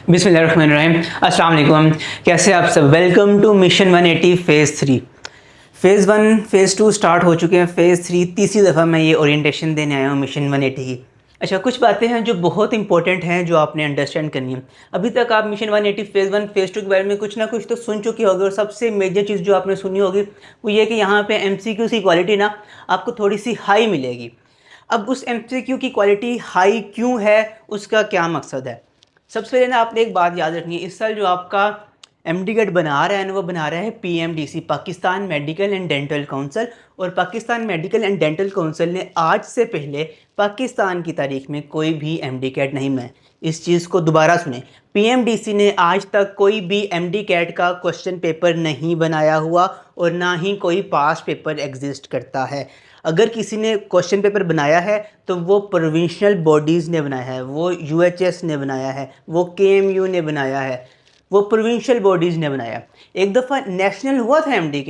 बिस्मिल्लाहिर्रहमानिर्रहीम। अस्सलाम वालेकुम। कैसे आप सब। Welcome to mission 180 phase 3। Phase 1 phase 2 start हो चुके हैं। फ़ेज़ 3 तीसरी दफ़ा मैं ये ओरिएंटेशन देने आया हूँ मिशन 180 की। अच्छा, कुछ बातें हैं जो बहुत इंपॉर्टेंट हैं जो आपने अंडरस्टैंड करनी है। अभी तक आप मिशन 180 फ़ेज़ 1 फ़ेज़ 2 के बारे में कुछ ना कुछ तो सुन चुके होगे, और सबसे मेजर चीज़ जो आपने सुनी होगी वो ये कि यहाँ पे MCQ की क्वालिटी ना आपको थोड़ी सी हाई मिलेगी। अब उस MCQ की क्वालिटी हाई क्यों है, उसका क्या मकसद है। सबसे पहले ना आपने एक बात याद रखनी है। इस साल जो आपका MD बना रहा है ना, वो बना रहा है PMDC, Pakistan medical and dental council. और Pakistan medical and dental council ने आज से पहले पाकिस्तान की तारीख में कोई भी MD नहीं बनाया। इस चीज़ को दोबारा सुने, PMDC ने आज तक कोई भी MD का क्वेश्चन पेपर नहीं बनाया हुआ, और ना ही कोई पास पेपर एग्जिस्ट करता है। अगर किसी ने क्वेश्चन पेपर बनाया है तो वो प्रोविंशियल बॉडीज़ ने बनाया है, वो UHS ने बनाया है, वो KMU ने बनाया है, वो प्रोविंशियल बॉडीज़ ने बनाया। एक दफ़ा नेशनल हुआ था MD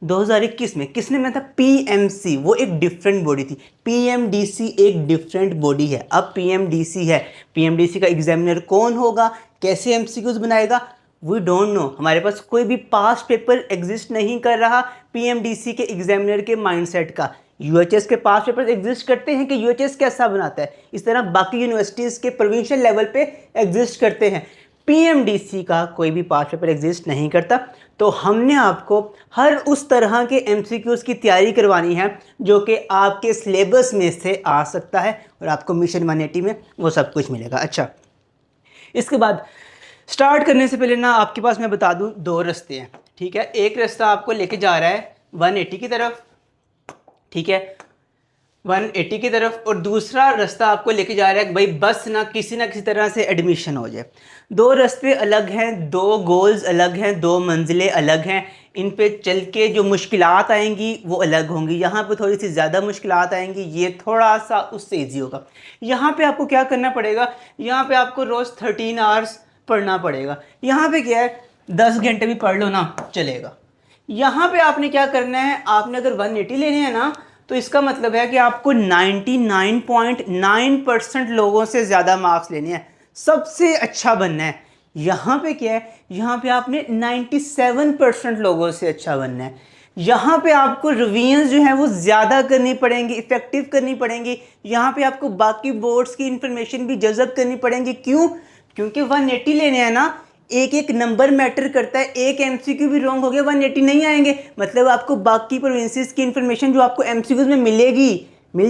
2021 में, किसने बनाया था? PMC। वो एक डिफरेंट बॉडी थी। PMDC एक डिफरेंट बॉडी है। अब PMDC है। PMDC का एग्जामिनर कौन होगा, कैसे MCQs बनाएगा, वी डोंट नो। हमारे पास कोई भी पास पेपर एग्जिस्ट नहीं कर रहा PMDC के एग्जामिनर के माइंडसेट का। UHS के पास पेपर एग्जिस्ट करते हैं कि UHS कैसा बनाता है, इस तरह बाकी यूनिवर्सिटीज़ के प्रोविंशियल लेवल पे एग्जिस्ट करते हैं। PMDC का कोई भी पास पेपर एग्जिस्ट नहीं करता। तो हमने आपको हर उस तरह के MCQs की तैयारी करवानी है जो कि आपके सिलेबस में से आ सकता है, और आपको मिशन 180 में वो सब कुछ मिलेगा। अच्छा, इसके बाद स्टार्ट करने से पहले ना आपके पास मैं बता दूं, दो रास्ते हैं, ठीक है। एक रास्ता आपको लेके जा रहा है 180 की तरफ, ठीक है, 180 की तरफ, और दूसरा रास्ता आपको लेके जा रहा है कि भाई बस ना किसी तरह से एडमिशन हो जाए। दो रास्ते अलग हैं, दो गोल्स अलग हैं, दो मंजिलें अलग हैं। इन पे चल के जो मुश्किलात आएंगी वो अलग होंगी। यहाँ पे थोड़ी सी ज़्यादा मुश्किलात आएंगी, ये थोड़ा सा उससे ईजी होगा। यहाँ पे आपको क्या करना पड़ेगा, यहाँ पे आपको रोज़ 13 आवर्स पढ़ना पड़ेगा। यहाँ पे क्या है, 10 घंटे भी पढ़ लो ना चलेगा। यहाँ पे आपने क्या करना है, आपने अगर 180 लेने हैं ना, तो इसका मतलब है कि आपको 99.9% लोगों से ज़्यादा मार्क्स लेने हैं, सबसे अच्छा बनना है। यहाँ पे क्या है, यहाँ पे आपने 97% लोगों से अच्छा बनना है। यहाँ पे आपको रिवीजन जो है वो ज़्यादा करनी पड़ेंगी, इफ़ेक्टिव करनी पड़ेंगी। यहाँ पे आपको बाकी बोर्ड्स की इंफॉर्मेशन भी जज़ब करनी पड़ेंगी। क्यों? क्योंकि 180 लेने हैं ना, एक एक नंबर मैटर करता है। एक MCQ भी रॉन्ग हो गया 180 नहीं आएंगे, मतलब आपको बाकी प्रोविंसेस की इंफॉर्मेशन जो आपको MCQs में मिल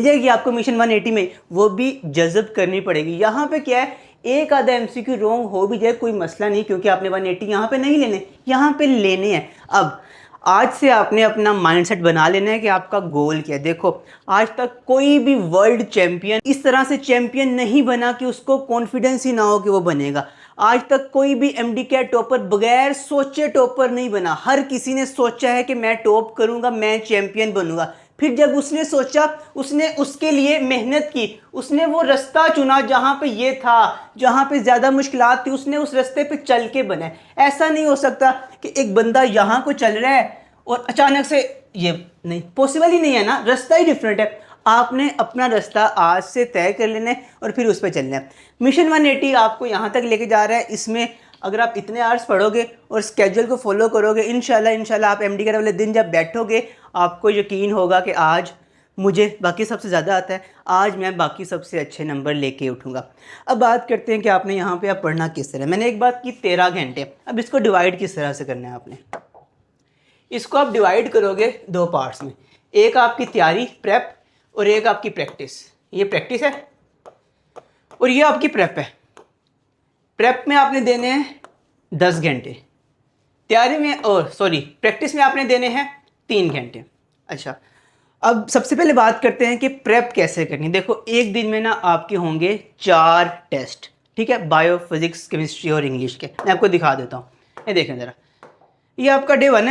जाएगी आपको मिशन 180 में, वो भी जज़ब करनी पड़ेगी। यहाँ पे क्या है, एक आधा MCQ रॉन्ग हो भी जाए कोई मसला नहीं, क्योंकि आपने 180 यहाँ पे नहीं लेने, यहाँ पे लेने हैं। अब आज से आपने अपना माइंडसेट बना लेना है कि आपका गोल क्या है। देखो, आज तक कोई भी वर्ल्ड चैंपियन इस तरह से चैंपियन नहीं बना कि उसको कॉन्फिडेंस ही ना हो कि वो बनेगा। आज तक कोई भी MD टॉपर बगैर सोचे टॉपर नहीं बना। हर किसी ने सोचा है कि मैं टॉप करूंगा, मैं चैंपियन बनूंगा। फिर जब उसने सोचा, उसने उसके लिए मेहनत की, उसने वो रास्ता चुना जहाँ पे ये था, जहाँ पे ज़्यादा मुश्किलात थी, उसने उस रास्ते पे चल के बना। ऐसा नहीं हो सकता कि एक बंदा यहाँ को चल रहा है और अचानक से, ये नहीं पॉसिबल ही नहीं है ना, रास्ता ही डिफरेंट है। आपने अपना रास्ता आज से तय कर लेना है और फिर उस पर चलना है। मिशन 180 आपको यहाँ तक लेके जा रहा है। इसमें अगर आप इतने आवर्स पढ़ोगे और स्केड्यूल को फॉलो करोगे, इंशाल्लाह आप MD वाले दिन जब बैठोगे, आपको यकीन होगा कि आज मुझे बाकी सबसे ज़्यादा आता है, आज मैं बाकी सबसे अच्छे नंबर लेके उठूँगा। अब बात करते हैं कि आपने यहाँ पे आप पढ़ना किस तरह। मैंने एक बात की 13 घंटे, अब इसको डिवाइड किस तरह से करना है आपने। इसको आप डिवाइड करोगे दो पार्ट्स में, एक आपकी तैयारी प्रेप और एक आपकी प्रैक्टिस। ये प्रैक्टिस है और ये आपकी प्रेप है। प्रेप में आपने देने हैं 10 घंटे, तैयारी में प्रैक्टिस में आपने देने हैं 3 घंटे। अच्छा, अब सबसे पहले बात करते हैं कि प्रेप कैसे करनी। देखो, एक दिन में ना आपके होंगे 4 टेस्ट, ठीक है, बायो, फिजिक्स, केमिस्ट्री और इंग्लिश के। मैं आपको दिखा देता हूँ, ये देखें ज़रा, ये आपका डे 1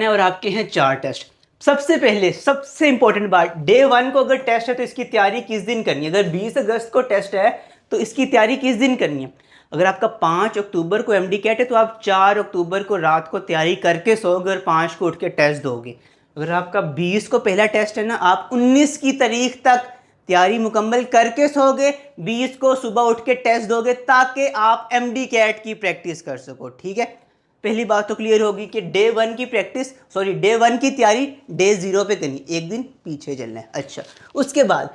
है और आपके हैं 4 टेस्ट। सबसे पहले सबसे इंपॉर्टेंट बात, डे 1 को अगर टेस्ट है तो इसकी तैयारी किस दिन करनी है। अगर 20 अगस्त को टेस्ट है तो इसकी तैयारी किस दिन करनी है। अगर आपका 5 अक्टूबर को MD है तो आप 4 अक्टूबर को रात को तैयारी करके सोओगे और 5 को उठ के टेस्ट दोगे। अगर आपका 20 को पहला टेस्ट है ना, आप 19 की तारीख तक तैयारी मुकम्मल करके सोओगे, 20 को सुबह उठ के टेस्ट दोगे ताकि आप MD कैट की प्रैक्टिस कर सको। ठीक है, पहली बात तो क्लियर होगी कि डे 1 की प्रैक्टिस, सॉरी डे 1 की तैयारी डे 0 पे करनी, एक दिन पीछे चलना है। अच्छा, उसके बाद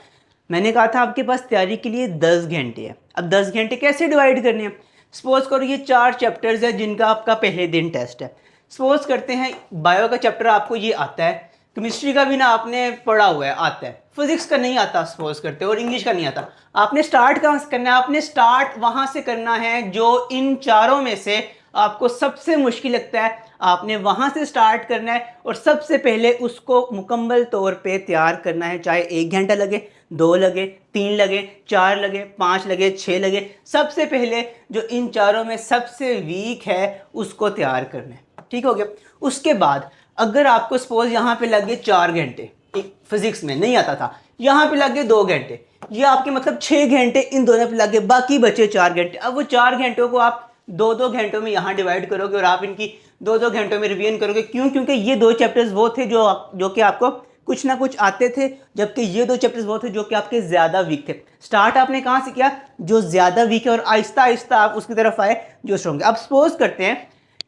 मैंने कहा था आपके पास तैयारी के लिए 10 घंटे है। अब 10 घंटे कैसे डिवाइड करने हैं? सपोज करो ये 4 चैप्टर्स है जिनका आपका पहले दिन टेस्ट है। सपोज करते हैं बायो का चैप्टर आपको ये आता है, केमिस्ट्री का भी ना आपने पढ़ा हुआ है, आता है, फिजिक्स का नहीं आता सपोज करते, और इंग्लिश का नहीं आता। आपने स्टार्ट कहाँ से करना है? आपने स्टार्ट वहाँ से करना है जो इन चारों में से आपको सबसे मुश्किल लगता है, आपने वहाँ से स्टार्ट करना है और सबसे पहले उसको मुकम्मल तौर पे तैयार करना है, चाहे 1 घंटा लगे, 2 लगे, 3 लगे, 4 लगे, 5 लगे, 6 लगे। सबसे पहले जो इन चारों में सबसे वीक है उसको तैयार करना है। ठीक हो गया। उसके बाद अगर आपको सपोज यहाँ पे लगे 4 घंटे, एक फिजिक्स में नहीं आता था, यहाँ पे लगे 2 घंटे, ये आपके मतलब 6 घंटे इन दोनों पे लगे, बाकी बचे 4 घंटे। अब वो 4 घंटों को आप 2-2 घंटों में यहाँ डिवाइड करोगे और आप इनकी 2-2 घंटों में रिवीजन करोगे। क्यों? क्योंकि ये 2 चैप्टर्स वो थे जो कि आपको कुछ ना कुछ आते थे, जबकि ये 2 चैप्टर्स वो थे जो कि आपके ज़्यादा वीक थे। स्टार्ट आपने कहाँ से किया? जो ज़्यादा वीक है, और आहिस्ता आहिस्ता आप उसकी तरफ आए जो स्ट्रॉन्ग है। अब सपोज करते हैं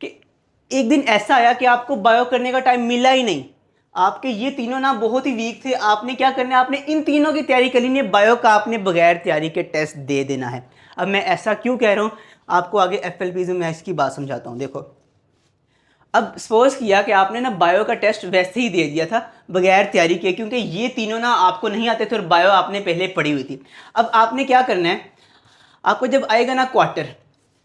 कि एक दिन ऐसा आया कि आपको बायो करने का टाइम मिला ही नहीं, आपके ये तीनों ना बहुत ही वीक थे, आपने क्या करना है? आपने इन तीनों की तैयारी कर लेनी है, बायो का आपने बगैर तैयारी के टेस्ट दे देना है। अब मैं ऐसा क्यों कह रहा हूँ, आपको आगे FLPs में मैं इसकी बात समझाता हूँ। देखो, अब सपोज किया कि आपने ना बायो का टेस्ट वैसे ही दे दिया था बगैर तैयारी के, क्योंकि ये तीनों ना आपको नहीं आते थे और बायो आपने पहले पढ़ी हुई थी। अब आपने क्या करना है? आपको जब आएगा ना क्वार्टर,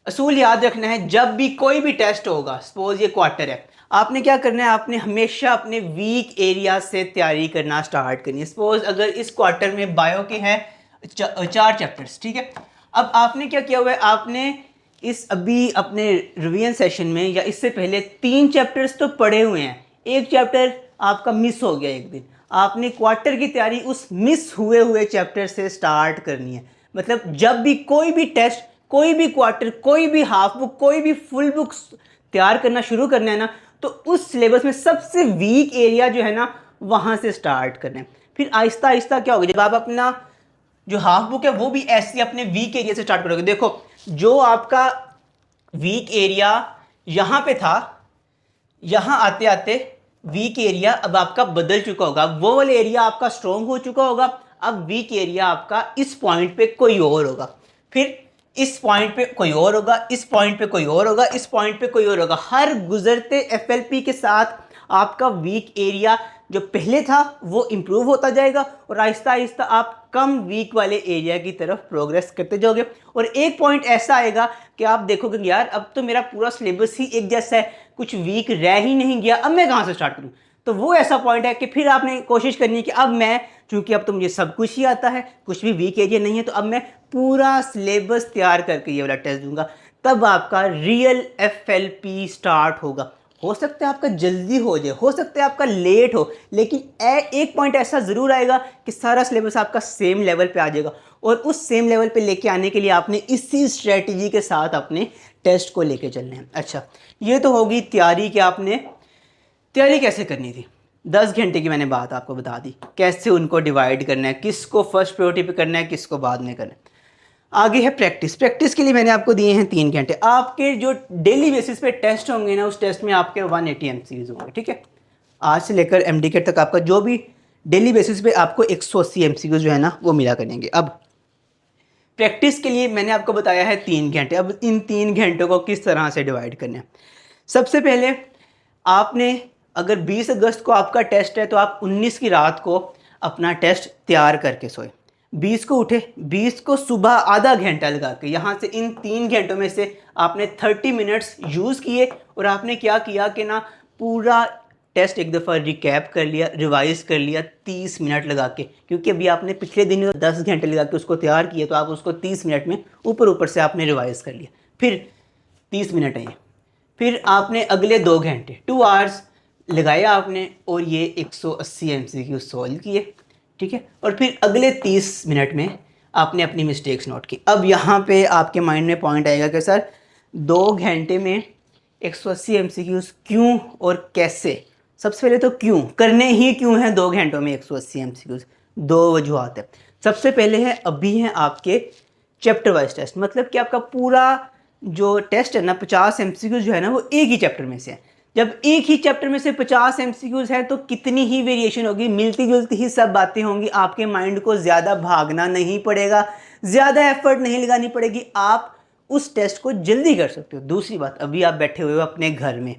असूल याद रखना है, जब भी कोई भी टेस्ट होगा, सपोज ये क्वार्टर है, आपने क्या करना है? आपने हमेशा अपने वीक एरिया से तैयारी करना स्टार्ट करनी है। सपोज अगर इस क्वार्टर में बायो के हैं 4 चैप्टर्स, ठीक है। अब आपने क्या किया हुआ है? आपने इस अभी अपने रिवीजन सेशन में या इससे पहले 3 चैप्टर्स तो पढ़े हुए हैं, एक चैप्टर आपका मिस हो गया एक दिन, आपने क्वार्टर की तैयारी उस मिस हुए चैप्टर से स्टार्ट करनी है। मतलब जब भी कोई भी टेस्ट, कोई भी क्वार्टर, कोई भी हाफ बुक, कोई भी फुल बुक तैयार करना शुरू करना है ना, तो उस सिलेबस में सबसे वीक एरिया जो है ना वहाँ से स्टार्ट करना है। फिर आहिस्ता आहिस्ता क्या होगा, जब आप अपना जो हाफ बुक है वो भी ऐसे अपने वीक एरिया से स्टार्ट करोगे। देखो, जो आपका वीक एरिया यहाँ पे था, यहाँ आते आते वीक एरिया अब आपका बदल चुका होगा, वो वाला एरिया आपका स्ट्रॉन्ग हो चुका होगा। अब वीक एरिया आपका इस पॉइंट पे कोई और होगा, फिर इस पॉइंट पे कोई और होगा, इस पॉइंट पे कोई और होगा, इस पॉइंट पे कोई और होगा। हर गुजरते FLP के साथ आपका वीक एरिया जो पहले था वो इम्प्रूव होता जाएगा और आहिस्ता आहिस्ता आप कम वीक वाले एरिया की तरफ प्रोग्रेस करते जाओगे। और एक पॉइंट ऐसा आएगा कि आप देखोगे कि यार अब तो मेरा पूरा सिलेबस ही एक जैसा है, कुछ वीक रह ही नहीं गया, अब मैं कहाँ से स्टार्ट करूँ? तो वो ऐसा पॉइंट है कि फिर आपने कोशिश करनी है कि अब मैं, चूँकि अब तो मुझे सब कुछ ही आता है, कुछ भी वीक एरिया नहीं है, तो अब मैं पूरा सिलेबस तैयार करके ये वाला टेस्ट दूंगा, तब आपका रियल FLP स्टार्ट होगा। हो सकता है आपका जल्दी हो जाए, हो सकता है आपका लेट हो, लेकिन एक पॉइंट ऐसा ज़रूर आएगा कि सारा सिलेबस आपका सेम लेवल पे आ जाएगा। और उस सेम लेवल पे लेके आने के लिए आपने इसी स्ट्रेटजी के साथ अपने टेस्ट को लेके चलना है। अच्छा, ये तो होगी तैयारी कि आपने तैयारी कैसे करनी थी। 10 घंटे की मैंने बात आपको बता दी, कैसे उनको डिवाइड करना है, किसको फर्स्ट प्रायोरिटी पे करना है, किसको बाद में करना है। आगे है प्रैक्टिस। प्रैक्टिस के लिए मैंने आपको दिए हैं 3 घंटे। आपके जो डेली बेसिस पे टेस्ट होंगे ना, उस टेस्ट में आपके 180 MCQs होंगे, ठीक है। आज से लेकर MD तक आपका जो भी डेली बेसिस पे आपको 180 MCQs जो है ना वो मिला करेंगे। अब प्रैक्टिस के लिए मैंने आपको बताया है 3 घंटे। अब इन 3 घंटों को किस तरह से डिवाइड करना है? सबसे पहले आपने, अगर 20 अगस्त को आपका टेस्ट है तो आप 19 की रात को अपना टेस्ट तैयार करके सोए। 20 को उठे, 20 को सुबह आधा घंटा लगा के, यहाँ से इन 3 घंटों में से आपने 30 मिनट्स यूज़ किए और आपने क्या किया कि ना पूरा टेस्ट एक दफ़ा रिकैप कर लिया, रिवाइज कर लिया 30 मिनट लगा के, क्योंकि अभी आपने पिछले दिन 10 घंटे लगा के उसको तैयार किया, तो आप उसको 30 मिनट में ऊपर से आपने रिवाइज कर लिया। फिर 30 मिनट है, फिर आपने अगले 2 घंटे 2 आवर्स लगाया आपने और ये 180 MCQ सॉल्व किए, ठीक है। और फिर अगले 30 मिनट में आपने अपनी मिस्टेक्स नोट की। अब यहाँ पे आपके माइंड में पॉइंट आएगा कि सर 2 घंटे में 180 MCQs क्यों और कैसे? सबसे पहले तो क्यों करने ही क्यों हैं 2 घंटों में 180 MCQs? 2 वजूहत है। सबसे पहले है अभी हैं आपके चैप्टर वाइज टेस्ट, मतलब कि आपका पूरा जो टेस्ट है ना 50 एमसीक्यूज जो है ना वो एक ही चैप्टर में से है। जब एक ही चैप्टर में से 50 एमसीक्यूज है तो कितनी ही वेरिएशन होगी, मिलती जुलती ही सब बातें होंगी। आपके माइंड को ज़्यादा भागना नहीं पड़ेगा, ज़्यादा एफर्ट नहीं लगानी पड़ेगी, आप उस टेस्ट को जल्दी कर सकते हो। दूसरी बात, अभी आप बैठे हुए हो अपने घर में,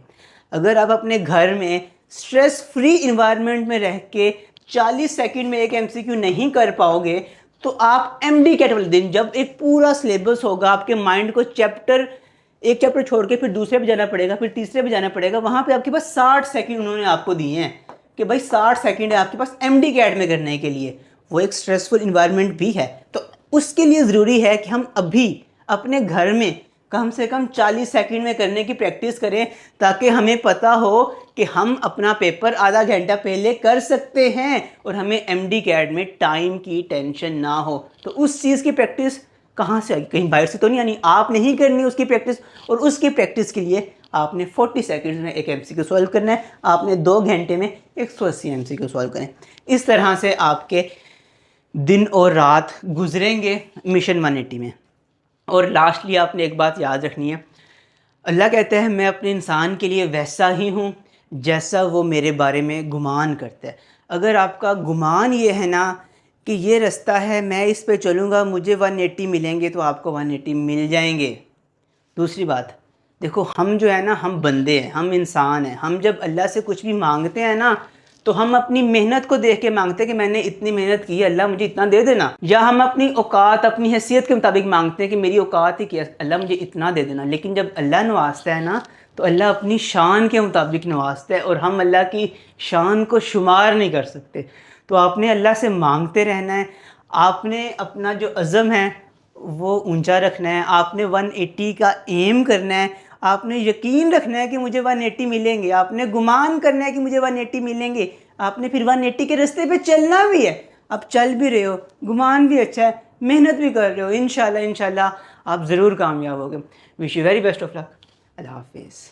अगर आप अपने घर में स्ट्रेस फ्री इन्वायरमेंट में रह के 40 सेकंड में एक एमसीक्यू नहीं कर पाओगे तो आप एमडी कैट वाले दिन जब एक पूरा सिलेबस होगा, आपके माइंड को एक चैप्टर छोड़ के फिर दूसरे पे जाना पड़ेगा, फिर तीसरे पे जाना पड़ेगा, वहाँ पे आपके पास 60 सेकंड उन्होंने आपको दिए हैं कि भाई 60 सेकंड है आपके पास एमडी कैट में करने के लिए। वो एक स्ट्रेसफुल इन्वायरमेंट भी है, तो उसके लिए ज़रूरी है कि हम अभी अपने घर में कम से कम 40 सेकंड में करने की प्रैक्टिस करें, ताकि हमें पता हो कि हम अपना पेपर आधा घंटा पहले कर सकते हैं और हमें एमडी कैट में टाइम की टेंशन ना हो। तो उस चीज़ की प्रैक्टिस कहाँ से आएगी, कहीं बाहर से तो नहीं आनी, आपने ही करनी उसकी प्रैक्टिस। और उसकी प्रैक्टिस के लिए आपने 40 सेकंड में एक एमसीक्यू सॉल्व करना है, आपने 2 घंटे में 180 एमसीक्यू सॉल्व करें। इस तरह से आपके दिन और रात गुजरेंगे मिशन 180 में। और लास्टली आपने एक बात याद रखनी है, अल्लाह कहता है मैं अपने इंसान के लिए वैसा ही हूँ जैसा वो मेरे बारे में गुमान करता है। अगर आपका गुमान ये है ना कि ये रास्ता है, मैं इस पे चलूँगा मुझे 180 मिलेंगे, तो आपको 180 मिल जाएंगे। दूसरी बात देखो, हम जो है ना, हम बंदे हैं, हम इंसान हैं, हम जब अल्लाह से कुछ भी मांगते हैं ना तो हम अपनी मेहनत को देख के मांगते हैं कि मैंने इतनी मेहनत की है, अल्लाह मुझे इतना दे देना। या हम अपनी औकात अपनी हैसियत के मुताबिक मांगते हैं कि मेरी औकात ही क्या, अल्लाह मुझे इतना दे देना। लेकिन जब अल्लाह नवाजता है ना तो अल्लाह अपनी शान के मुताबिक नवाजता है, और हम अल्लाह की शान को शुमार नहीं कर सकते। तो आपने अल्लाह से मांगते रहना है, आपने अपना जो अज़म है वो ऊंचा रखना है, आपने 180 का एम करना है, आपने यकीन रखना है कि मुझे 180 मिलेंगे, आपने गुमान करना है कि मुझे 180 मिलेंगे, आपने फिर 180 के रास्ते पे चलना भी है। आप चल भी रहे हो, गुमान भी अच्छा है, मेहनत भी कर रहे हो, इंशाल्लाह इंशाल्लाह आप ज़रूर कामयाब होगे। Wish you very best of luck. अल्लाह हाफिज़।